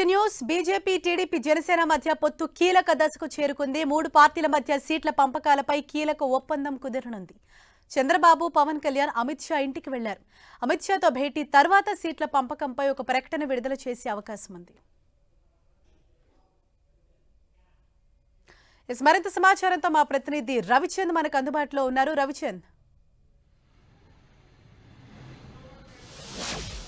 News BJP TDP Janasena మధ్య పొత్తు కీలక దశకు చేరుకుంది. 3 పార్టీల మధ్య సీట్ల పంపకాలపై కీలక ఒప్పందం కుదరనుంది. చంద్రబాబు, పవన్ కళ్యాణ్ అమిత్ షా ఇంటికి వెళ్లారు. అమిత్ షాతో భేటీ తర్వాత సీట్ల పంపకంపై ఒక ప్రకటన విడుదల చేసే అవకాశం ఉంది. మరింత సమాచారంతో మా ప్రతినిధి రవిచంద్ మనకు అందుబాటులో ఉన్నారు. రవిచంద్,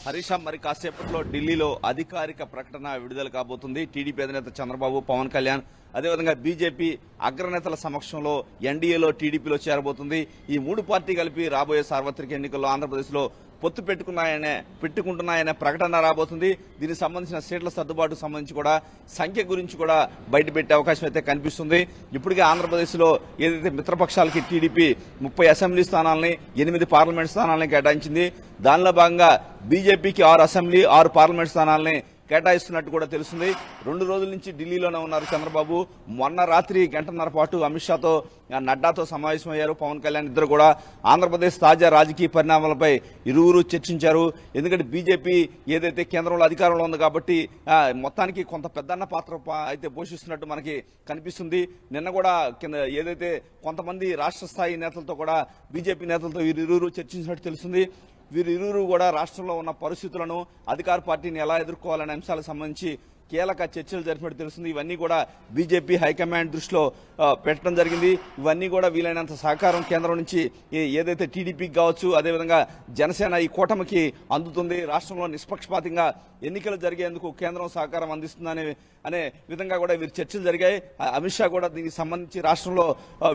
హరీష్, మరి కాసేపట్లో ఢిల్లీలో అధికారిక ప్రకటన విడుదల కాబోతుంది. టీడీపీ అధినేత చంద్రబాబు, పవన్ కళ్యాణ్, అదేవిధంగా బీజేపీ అగ్రనేతల సమక్షంలో ఎన్డీఏలో టీడీపీలో చేరబోతుంది. ఈ 3 పార్టీ కలిపి రాబోయే సార్వత్రిక ఎన్నికల్లో ఆంధ్రప్రదేశ్లో పొత్తు పెట్టుకుంటున్నాయనే ప్రకటన రాబోతుంది. దీనికి సంబంధించిన సీట్ల సర్దుబాటుకు సంబంధించి కూడా సంఖ్య గురించి కూడా బయటపెట్టే అవకాశం అయితే కనిపిస్తుంది. ఇప్పటికే ఆంధ్రప్రదేశ్లో ఏదైతే మిత్రపక్షాలకి టీడీపీ 30 అసెంబ్లీ స్థానాలని, 8 పార్లమెంట్ స్థానాలని కేటాయించింది. దానిలో భాగంగా బీజేపీకి 6 అసెంబ్లీ, 6 పార్లమెంట్ స్థానాలని కేటాయిస్తున్నట్టు కూడా తెలుస్తుంది. 2 రోజుల నుంచి ఢిల్లీలోనే ఉన్నారు చంద్రబాబు. మొన్న రాత్రి గంటన్నర పాటు అమిత్ షాతో, నడ్డాతో సమావేశమయ్యారు. పవన్ కళ్యాణ్ ఇద్దరు కూడా ఆంధ్రప్రదేశ్ తాజా రాజకీయ పరిణామాలపై ఇరువురు చర్చించారు. ఎందుకంటే బీజేపీ ఏదైతే కేంద్రంలో అధికారంలో ఉంది కాబట్టి మొత్తానికి కొంత పెద్దన్న పాత్ర అయితే పోషిస్తున్నట్టు మనకి కనిపిస్తుంది. నిన్న కూడా ఏదైతే కొంతమంది రాష్ట్ర స్థాయి నేతలతో కూడా బీజేపీ నేతలతో వీరిరువురు చర్చించినట్టు తెలుస్తుంది. వీరిరువురు కూడా రాష్ట్రంలో ఉన్న పరిస్థితులను, అధికార పార్టీని ఎలా ఎదుర్కోవాలనే అంశాలకు సంబంధించి కీలక చర్చలు జరిపినట్టు తెలుస్తుంది. ఇవన్నీ కూడా బీజేపీ హైకమాండ్ దృష్టిలో పెట్టడం జరిగింది. ఇవన్నీ కూడా వీలైనంత సహకారం కేంద్రం నుంచి ఏదైతే టీడీపీకి కావచ్చు, అదేవిధంగా జనసేన ఈ కూటమికి అందుతుంది. రాష్ట్రంలో నిష్పక్షపాతంగా ఎన్నికలు జరిగేందుకు కేంద్రం సహకారం అనే విధంగా కూడా వీరు చర్చలు జరిగాయి. అమిత్ షా కూడా దీనికి సంబంధించి రాష్ట్రంలో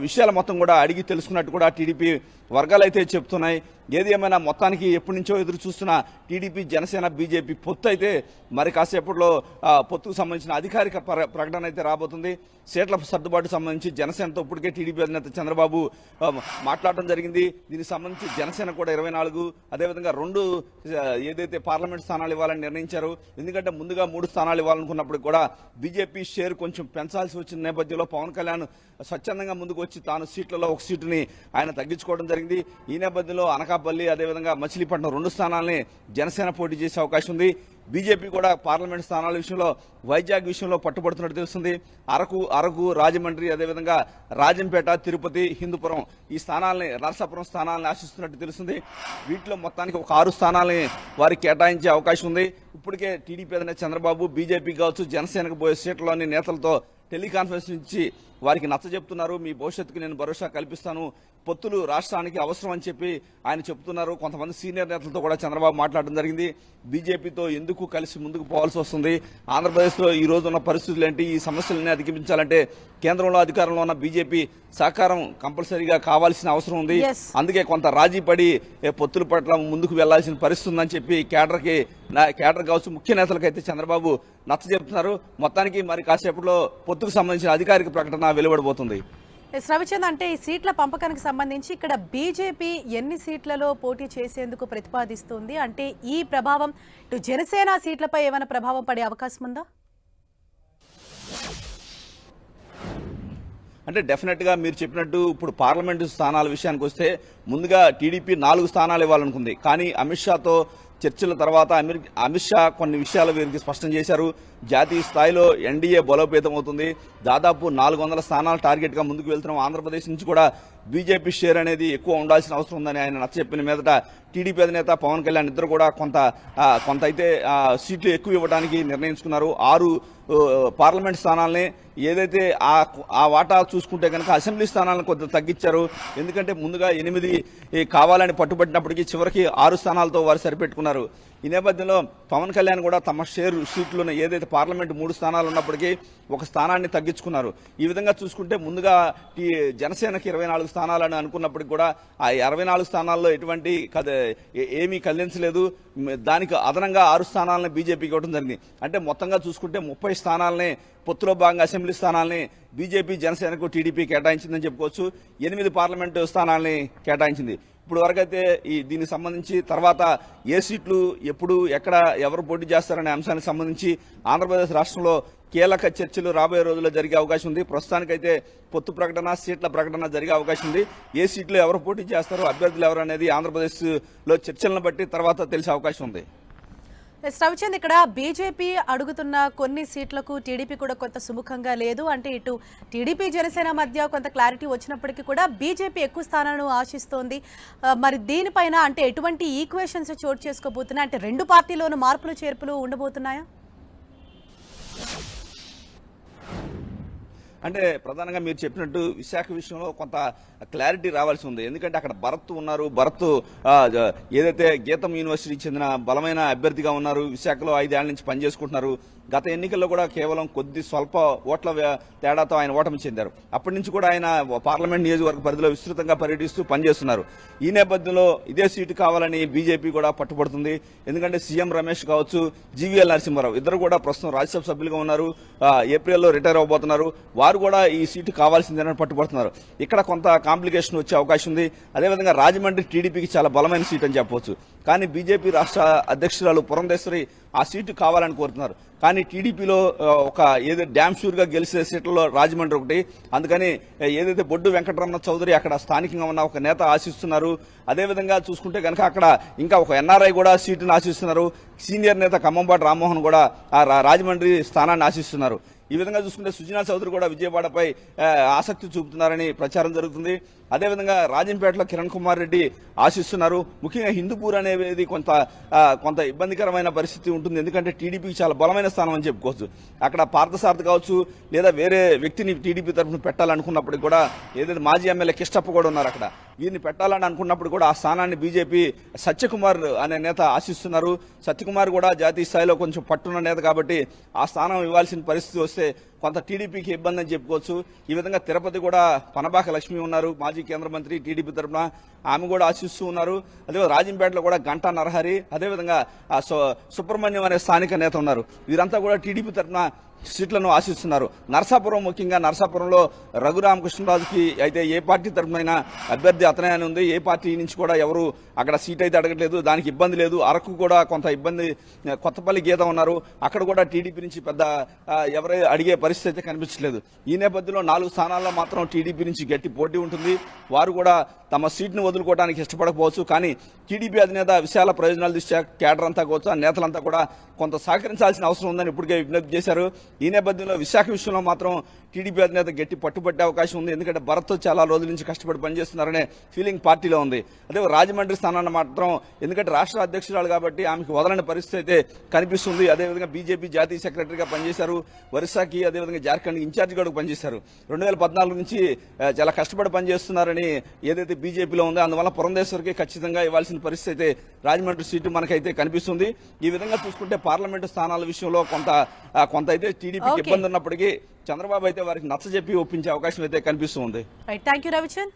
విషయాల మొత్తం కూడా అడిగి తెలుసుకున్నట్టు కూడా టీడీపీ వర్గాలు అయితే చెప్తున్నాయి. ఏది ఏమైనా మొత్తానికి ఎప్పటి నుంచో ఎదురు చూస్తున్న టీడీపీ, జనసేన, బీజేపీ పొత్తు అయితే మరి కాసేపట్లో పొత్తుకు సంబంధించిన అధికారిక ప్రకటన అయితే రాబోతుంది. సీట్ల సర్దుబాటు సంబంధించి జనసేనతో ఇప్పటికే టీడీపీ అధినేత చంద్రబాబు మాట్లాడటం జరిగింది. దీనికి సంబంధించి జనసేన కూడా 24, అదేవిధంగా 2 ఏదైతే పార్లమెంట్ స్థానాలు ఇవ్వాలని నిర్ణయించారు. ఎందుకంటే ముందుగా 3 స్థానాలు ఇవ్వాలనుకున్నప్పుడు కూడా బీజేపీ షేర్ కొంచెం పెంచాల్సి వచ్చిన నేపథ్యంలో పవన్ కళ్యాణ్ స్వచ్ఛందంగా ముందుకు వచ్చి తాను సీట్లలో ఒక సీటుని ఆయన తగ్గించుకోవడం జరిగింది. ఈ నేపథ్యంలో అనకాపల్లి, అదేవిధంగా మచిలీపట్నం 2 స్థానాలని జనసేన పోటీ చేసే అవకాశం ఉంది. బీజేపీ కూడా పార్లమెంట్ స్థానాల విషయంలో, వైజాగ్ విషయంలో పట్టుబడుతున్నట్టు తెలుస్తుంది. అరకు, రాజమండ్రి, అదేవిధంగా రాజంపేట, తిరుపతి, హిందూపురం ఈ స్థానాలని, నరసాపురం స్థానాలను ఆశిస్తున్నట్టు తెలుస్తుంది. వీటిలో మొత్తానికి ఒక 6 స్థానాలని వారికి కేటాయించే అవకాశం ఉంది. ఇప్పటికే టీడీపీ అధినేత చంద్రబాబు, బీజేపీ కావచ్చు, జనసేనకు పోయే సీట్లలోని నేతలతో టెలికాన్ఫరెన్స్ నుంచి వారికి నచ్చజెప్తున్నారు. మీ భవిష్యత్తుకు నేను భరోసా కల్పిస్తాను, పొత్తులు రాష్ట్రానికి అవసరం అని చెప్పి ఆయన చెప్తున్నారు. కొంతమంది సీనియర్ నేతలతో కూడా చంద్రబాబు మాట్లాడడం జరిగింది. బీజేపీతో ఎందుకు కలిసి ముందుకు పోవాల్సి వస్తుంది, ఆంధ్రప్రదేశ్లో ఈ రోజు ఉన్న పరిస్థితులు ఏంటి, ఈ సమస్యలన్నీ అధిగమించాలంటే కేంద్రంలో అధికారంలో ఉన్న బీజేపీ సహకారం కంపల్సరీగా కావాల్సిన అవసరం ఉంది. అందుకే కొంత రాజీ పడి పొత్తుల పట్ల ముందుకు వెళ్లాల్సిన పరిస్థితి ఉందని చెప్పి కేడర్ కావచ్చు, ముఖ్య నేతలకైతే చంద్రబాబు నచ్చజెప్తున్నారు. మొత్తానికి మరి కాసేపట్లో పొత్తుకు సంబంధించిన అధికారిక ప్రకటన వెలువడబోతుంది. రవిచంద్, అంటే ఈ సీట్ల పంపకానికి సంబంధించి ఇక్కడ బీజేపీ ఎన్ని సీట్లలో పోటీ చేసేందుకు ప్రతిపాదిస్తుంది? అంటే ఈ ప్రభావం ఇటు జనసేన సీట్లపై ఏమైనా ప్రభావం పడే అవకాశం ఉందా? అంటే డెఫినెట్ గా మీరు చెప్పినట్టు ఇప్పుడు పార్లమెంటు స్థానాల విషయానికి వస్తే ముందుగా టీడీపీ 4 స్థానాలు ఇవ్వాలనుకుంది. కానీ అమిత్ షాతో చర్చల తర్వాత అమిత్ షా కొన్ని విషయాలు వీరికి స్పష్టం చేశారు. జాతీయ స్థాయిలో ఎన్డీఏ బలోపేతం అవుతుంది. దాదాపు 400 స్థానాల టార్గెట్ గా ముందుకు వెళ్తున్నాం. ఆంధ్రప్రదేశ్ నుంచి కూడా బీజేపీ షేర్ అనేది ఎక్కువ ఉండాల్సిన అవసరం ఉందని ఆయన నచ్చజెప్పిన మీదట టీడీపీ అధినేత పవన్ కళ్యాణ్ ఇద్దరు కూడా కొంత అయితే సీట్లు ఎక్కువ ఇవ్వడానికి నిర్ణయించుకున్నారు. 6 పార్లమెంట్ స్థానాలని ఏదైతే ఆ వాటా చూసుకుంటే కనుక అసెంబ్లీ స్థానాలను కొంత తగ్గించారు. ఎందుకంటే ముందుగా 8 కావాలని పట్టుబట్టినప్పటికీ చివరికి 6 స్థానాలతో వారు సరిపెట్టుకున్నారు. ఈ నేపథ్యంలో పవన్ కళ్యాణ్ కూడా తమ షీట్లను ఏదైతే పార్లమెంట్ 3 స్థానాలు ఉన్నప్పటికీ ఒక స్థానాన్ని తగ్గించుకున్నారు. ఈ విధంగా చూసుకుంటే ముందుగా జనసేనకి 24 స్థానాలని అనుకున్నప్పటికీ కూడా ఆ 24 స్థానాల్లో ఎటువంటి ఏమీ కదిలించలేదు. దానికి అదనంగా 6 స్థానాలను బీజేపీకి ఇవ్వడం జరిగింది. అంటే మొత్తంగా చూసుకుంటే 30 స్థానాలని పొత్తులో భాగంగా అసెంబ్లీ స్థానాలని బీజేపీ, జనసేనకు టీడీపీ కేటాయించిందని చెప్పుకోవచ్చు. 8 పార్లమెంటు స్థానాలని కేటాయించింది. ఇప్పుడు వరకైతే దీనికి సంబంధించి తర్వాత ఏ సీట్లు ఎప్పుడు ఎక్కడ ఎవరు పోటీ చేస్తారనే అంశానికి సంబంధించి ఆంధ్రప్రదేశ్ రాష్ట్రంలో కీలక చర్చలు రాబోయే రోజుల్లో జరిగే అవకాశం ఉంది. ప్రస్తుతానికైతే పొత్తు ప్రకటన, సీట్ల ప్రకటన జరిగే అవకాశం ఉంది. ఏ సీట్లు ఎవరు పోటీ చేస్తారో, అభ్యర్థులు ఎవరు అనేది ఆంధ్రప్రదేశ్లో చర్చలను బట్టి తర్వాత తెలిసే అవకాశం ఉంది. రవిచంద్, ఇక్కడ బీజేపీ అడుగుతున్న కొన్ని సీట్లకు టీడీపీ కూడా కొంత సుముఖంగా లేదు. అంటే ఇటు టీడీపీ జనసేన మధ్య కొంత క్లారిటీ వచ్చినప్పటికీ కూడా బీజేపీ ఎక్కువ స్థానాలను ఆశిస్తోంది. మరి దీనిపైన అంటే ఎటువంటి ఈక్వేషన్స్ చోటు చేసుకోబోతున్నాయి? అంటే రెండు పార్టీలోనూ మార్పులు చేర్పులు ఉండబోతున్నాయా? అంటే ప్రధానంగా మీరు చెప్పినట్టు విశాఖ విషయంలో కొంత క్లారిటీ రావాల్సి ఉంది. ఎందుకంటే అక్కడ భరత్ ఉన్నారు. భరత్ ఏదైతే గీతం యూనివర్సిటీకి చెందిన బలమైన అభ్యర్థిగా ఉన్నారు. విశాఖలో 5 ఏళ్ల నుంచి పనిచేసుకుంటున్నారు. గత ఎన్నికల్లో కూడా కేవలం కొద్ది స్వల్ప ఓట్ల తేడాతో ఆయన ఓటమి చెందారు. అప్పటి నుంచి కూడా ఆయన పార్లమెంట్ నియోజకవర్గ పరిధిలో విస్తృతంగా పర్యటిస్తూ పనిచేస్తున్నారు. ఈ నేపథ్యంలో ఇదే సీటు కావాలని బీజేపీ కూడా పట్టుబడుతుంది. ఎందుకంటే సీఎం రమేష్ కావచ్చు, జీవీఎల్ నరసింహారావు ఇద్దరు కూడా ప్రస్తుతం రాజ్యసభ సభ్యులుగా ఉన్నారు. ఏప్రిల్లో రిటైర్ అవబోతున్నారు. వారు కూడా ఈ సీటు కావాల్సిందేనని పట్టుబడుతున్నారు. ఇక్కడ కొంత కాంప్లికేషన్ వచ్చే అవకాశం ఉంది. అదేవిధంగా రాజమండ్రి టీడీపీకి చాలా బలమైన సీట్ అని చెప్పవచ్చు. కానీ బీజేపీ రాష్ట్ర అధ్యక్షురాలు పురంధేశ్వరి ఆ సీటు కావాలని కోరుతున్నారు. కానీ టీడీపీలో ఒక ఏదైతే డ్యామ్ షూర్ గా గెలిచే సీట్లలో రాజమండ్రి ఒకటి. అందుకని ఏదైతే బొడ్డు వెంకటరమణ చౌదరి అక్కడ స్థానికంగా ఉన్న ఒక నేత ఆశిస్తున్నారు. అదేవిధంగా చూసుకుంటే కనుక అక్కడ ఇంకా ఒక ఎన్ఆర్ఐ కూడా సీటును ఆశిస్తున్నారు. సీనియర్ నేత ఖమ్మంపాటి రామ్మోహన్ కూడా ఆ రాజమండ్రి స్థానాన్ని ఆశిస్తున్నారు. ఈ విధంగా చూసుకుంటే సుజనా చౌదరి కూడా విజయవాడపై ఆసక్తి చూపుతున్నారని ప్రచారం జరుగుతుంది. అదేవిధంగా రాజంపేటలో కిరణ్ కుమార్ రెడ్డి ఆశిస్తున్నారు. ముఖ్యంగా హిందూపూర్ అనేది కొంత ఇబ్బందికరమైన పరిస్థితి ఉంటుంది. ఎందుకంటే టీడీపీకి చాలా బలమైన స్థానం అని చెప్పుకోవచ్చు. అక్కడ పార్థసారథి కావచ్చు, లేదా వేరే వ్యక్తిని టీడీపీ తరఫున పెట్టాలనుకున్నప్పటికీ కూడా ఏదైతే మాజీ ఎమ్మెల్యే కిష్టప్ప కూడా ఉన్నారు అక్కడ. వీరిని పెట్టాలని అనుకున్నప్పుడు కూడా ఆ స్థానాన్ని బీజేపీ సత్యకుమార్ అనే నేత ఆశిస్తున్నారు. సత్యకుమార్ కూడా జాతీయ స్థాయిలో కొంచెం పట్టున్న నేత కాబట్టి ఆ స్థానం ఇవ్వాల్సిన పరిస్థితి వస్తే కొంత టీడీపీకి ఇబ్బంది అని చెప్పుకోవచ్చు. ఈ విధంగా తిరుపతి కూడా పనబాక లక్ష్మి ఉన్నారు, మాజీ కేంద్ర మంత్రి, టీడీపీ తరఫున ఆమె కూడా ఆశిస్తూ ఉన్నారు. అదే రాజంపేటలో కూడా గంటా నరహరి, అదేవిధంగా సుబ్రహ్మణ్యం అనే స్థానిక నేత ఉన్నారు. వీరంతా కూడా టీడీపీ తరఫున సీట్లను ఆశిస్తున్నారు. నరసాపురం, ముఖ్యంగా నరసాపురంలో రఘురామకృష్ణరాజుకి అయితే ఏ పార్టీ తరఫున అభ్యర్థి అతనే అని ఉంది. ఏ పార్టీ నుంచి కూడా ఎవరు అక్కడ సీట్ అయితే అడగట్లేదు. దానికి ఇబ్బంది లేదు. అరకు కూడా కొంత ఇబ్బంది, కొత్తపల్లి గీత ఉన్నారు. అక్కడ కూడా టీడీపీ నుంచి పెద్ద ఎవరై అడిగే పరిస్థితి అయితే కనిపించలేదు. ఈ నేపథ్యంలో 4 స్థానాల్లో మాత్రం టీడీపీ నుంచి గట్టి పోటీ ఉంటుంది. వారు కూడా తమ సీట్ను వదులుకోవడానికి ఇష్టపడకపోవచ్చు. కానీ టీడీపీ అధినేత విశాల ప్రయోజనాల దృష్ట్యా కేడర్ అంతా కావచ్చు, ఆ నేతలంతా కూడా కొంత సహకరించాల్సిన అవసరం ఉందని ఇప్పటికే విజ్ఞప్తి చేశారు. ఈ నేపథ్యంలో విశాఖ విషయంలో మాత్రం టీడీపీ అధినేత గట్టి పట్టుబట్టే అవకాశం ఉంది. ఎందుకంటే భరత్ చాలా రోజుల నుంచి కష్టపడి పనిచేస్తున్నారనే ఫీలింగ్ పార్టీలో ఉంది. అదే రాజమండ్రి స్థానాన్ని మాత్రం, ఎందుకంటే రాష్ట్ర అధ్యక్షురాలు కాబట్టి ఆమెకు వదలని పరిస్థితి అయితే కనిపిస్తుంది. అదేవిధంగా బీజేపీ జాతీయ సెక్రటరీగా పనిచేశారు. ఒరిస్సాకి, అదేవిధంగా జార్ఖండ్ ఇన్ఛార్జిగా కూడా పనిచేశారు. 2014 నుంచి చాలా కష్టపడి పనిచేస్తున్నారని ఏదైతే బీజేపీలో ఉందో అందువల్ల పురంధేశ్వరికి ఖచ్చితంగా ఇవ్వాల్సిన పరిస్థితి అయితే రాజమండ్రి సీటు మనకైతే కనిపిస్తుంది. ఈ విధంగా చూసుకుంటే పార్లమెంటు స్థానాల విషయంలో కొంత అయితే టీడీపీకి ఇబ్బంది ఉన్నప్పటికీ చంద్రబాబు అయితే వారికి నచ్చజెప్పి ఒప్పించే అవకాశం అయితే కనిపిస్తుంది. Right, thank you Ravichand.